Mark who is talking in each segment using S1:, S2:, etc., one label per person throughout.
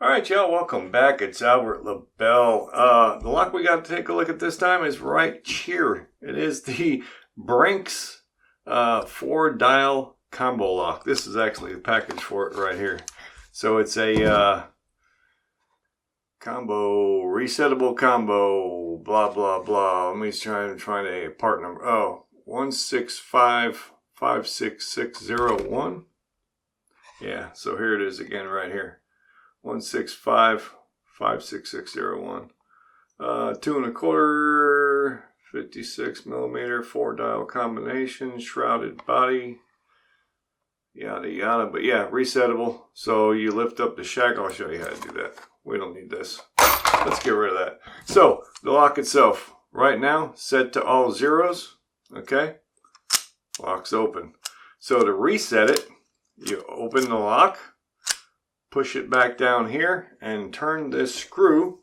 S1: Alright y'all, welcome back. It's Albert LaBelle. The lock we got to take a look at this time is right here. It is the Brinks 4-dial combo lock. This is actually the package for it right here. So it's a combo, resettable combo, blah blah blah. Let me try and find a part number. Oh, 165-56601. Yeah, so here it is again right here. 165-56601. 2 1/4, 56 millimeter, 4-dial combination, shrouded body, yada yada. But yeah, resettable. So you lift up the shackle. I'll show you how to do that. We don't need this. Let's get rid of that. So the lock itself, right now, set to all zeros. Okay, lock's open. So to reset it, you open the lock, push it back down here, and turn this screw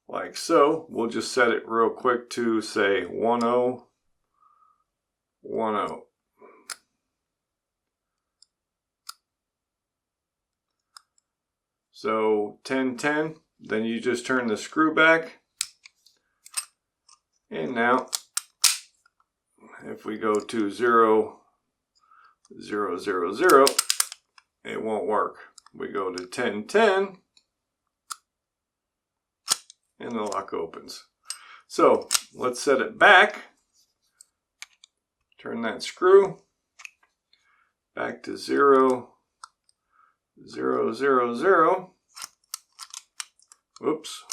S1: like so. We'll just set it real quick to say 1010. So 1010, then you just turn the screw back. And now if we go to 0 0 0 0, it won't work. We go to 1010 and the lock opens. So let's set it back. Turn that screw back to 0 0 0 0. Whoops,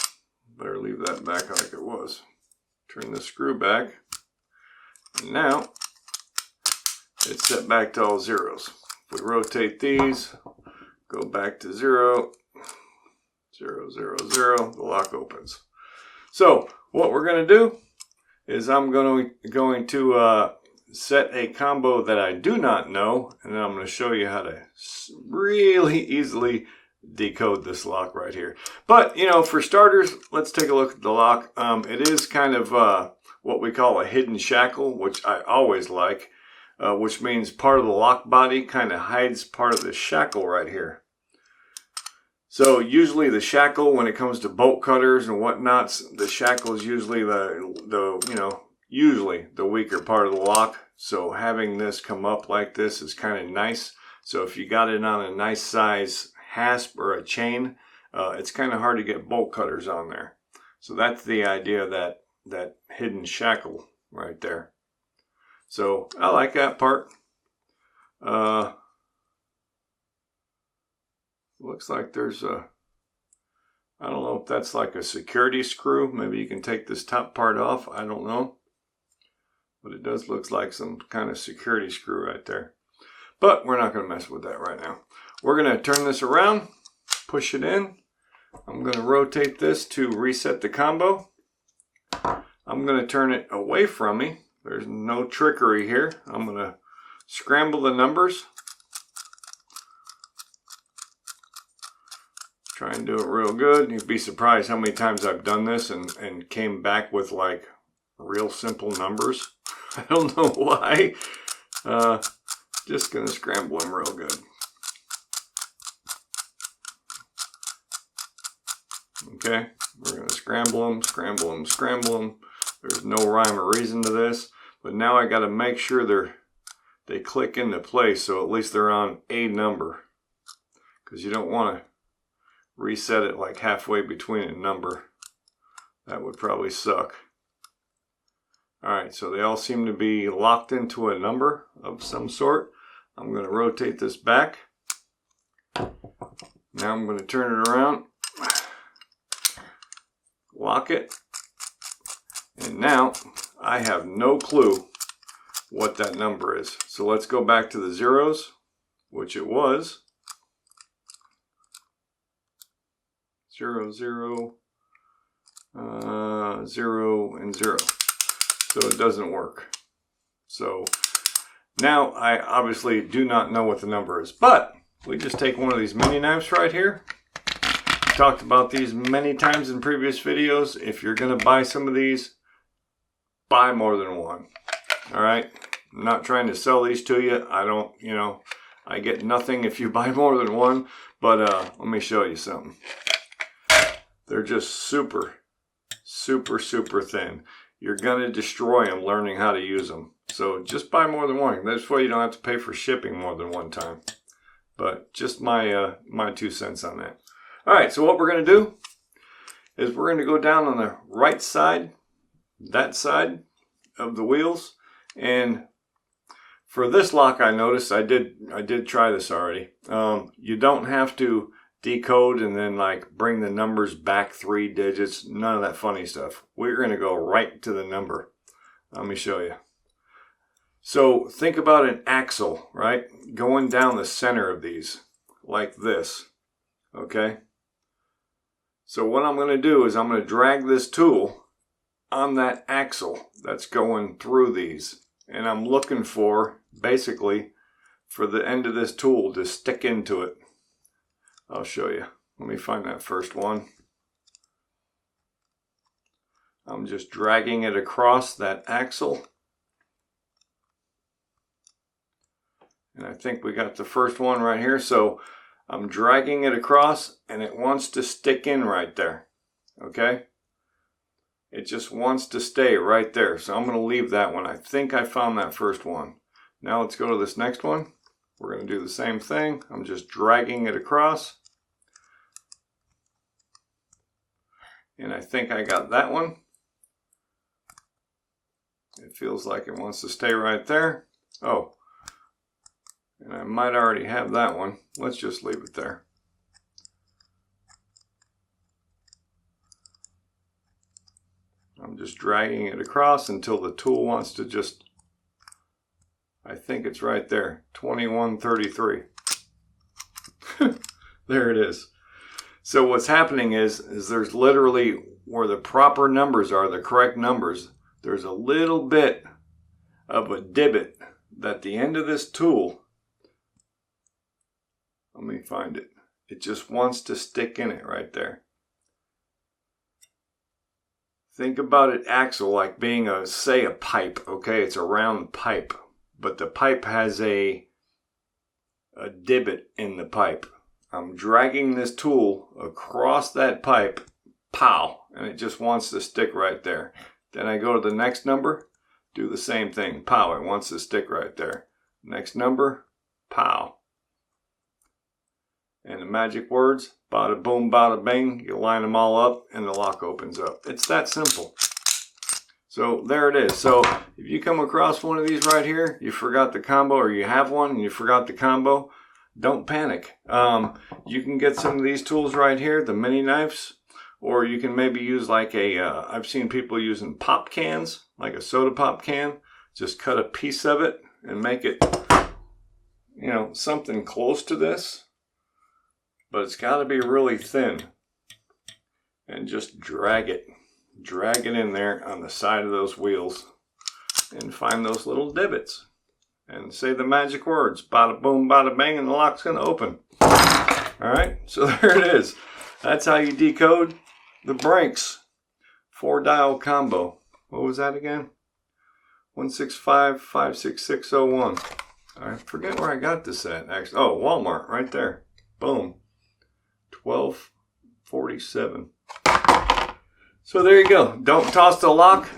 S1: better leave that back like it was. Turn the screw back. And now it's set back to all zeros. If we rotate these, go back to 0 0 0 0, the lock opens. So what we're going to do is I'm going to set a combo that I do not know, and then I'm going to show you how to really easily decode this lock right here. But you know, for starters, let's take a look at the lock. It is kind of what we call a hidden shackle, which I always like. Which means part of the lock body kind of hides part of the shackle right here. So usually the shackle, when it comes to bolt cutters and whatnots, the shackle is usually usually the weaker part of the lock. So having this come up like this is kind of nice. So if you got it on a nice size hasp or a chain, it's kind of hard to get bolt cutters on there. So that's the idea of that hidden shackle right there. So I like that part. Looks like there's a, I don't know if that's like a security screw. Maybe you can take this top part off. I don't know. But it does look like some kind of security screw right there. But we're not going to mess with that right now. We're going to turn this around, push it in. I'm going to rotate this to reset the combo. I'm going to turn it away from me. There's no trickery here. I'm going to scramble the numbers. Try and do it real good. You'd be surprised how many times I've done this and came back with like real simple numbers. I don't know why. Just going to scramble them real good. Okay, we're going to scramble them, scramble them, scramble them. There's no rhyme or reason to this, but now I got to make sure they click into place, so at least they're on a number, because you don't want to reset it like halfway between a number. That would probably suck. Alright, so they all seem to be locked into a number of some sort. I'm going to rotate this back. Now I'm going to turn it around, lock it. And now I have no clue what that number is. So let's go back to the zeros, which it was 0 0 0 and 0. So it doesn't work. So now I obviously do not know what the number is. But we just take one of these mini knives right here. Talked about these many times in previous videos. If you're going to buy some of these, buy more than one. All right, I'm not trying to sell these to you. I don't, I get nothing if you buy more than one, but let me show you something. They're just super thin. You're gonna destroy them learning how to use them. So just buy more than one. This way you don't have to pay for shipping more than one time. But just my 2 cents on that. All right, so what we're gonna do is we're gonna go down on the right side, that side of the wheels, and for this lock, I noticed I did try this already. You don't have to decode and then like bring the numbers back 3 digits. None of that funny stuff. We're going to go right to the number. Let me show you. So think about an axle, right? Going down the center of these like this. Okay. So what I'm going to do is I'm going to drag this tool on that axle that's going through these. And I'm looking for, basically, for the end of this tool to stick into it. I'll show you. Let me find that first one. I'm just dragging it across that axle. And I think we got the first one right here. So I'm dragging it across and it wants to stick in right there. Okay? It just wants to stay right there. So I'm going to leave that one. I think I found that first one. Now let's go to this next one. We're going to do the same thing. I'm just dragging it across. And I think I got that one. It feels like it wants to stay right there. Oh, and I might already have that one. Let's just leave it there. I'm just dragging it across until the tool wants to just, I think it's right there, 2133. There it is. So what's happening is there's literally, where the proper numbers are, the correct numbers, there's a little bit of a divot at the end of this tool. Let me find it. It just wants to stick in it right there. Think about an axle like being say a pipe, okay? It's a round pipe, but the pipe has a divot in the pipe. I'm dragging this tool across that pipe, pow, and it just wants to stick right there. Then I go to the next number, do the same thing, pow, it wants to stick right there. Next number, pow. And the magic words, bada boom, bada bang, you line them all up and the lock opens up. It's that simple. So there it is. So if you come across one of these right here, you forgot the combo, or you have one and you forgot the combo, don't panic. You can get some of these tools right here, the mini knives, or you can maybe use like I've seen people using pop cans, like a soda pop can. Just cut a piece of it and make it, you know, something close to this. But it's got to be really thin. And just drag it in there on the side of those wheels and find those little divots and say the magic words, bada boom, bada bang, and the lock's going to open. All right, so there it is. That's how you decode the Brinks 4-dial combo. What was that again? 165-56601. I forget where I got this at, actually. Oh, Walmart, right there. Boom. $12.47. So there you go. Don't toss the lock,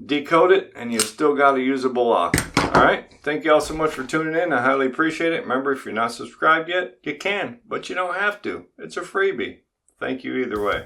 S1: decode it, and you still got a usable lock. All right. Thank you all so much for tuning in. I highly appreciate it. Remember, if you're not subscribed yet, you can, but you don't have to. It's a freebie. Thank you either way.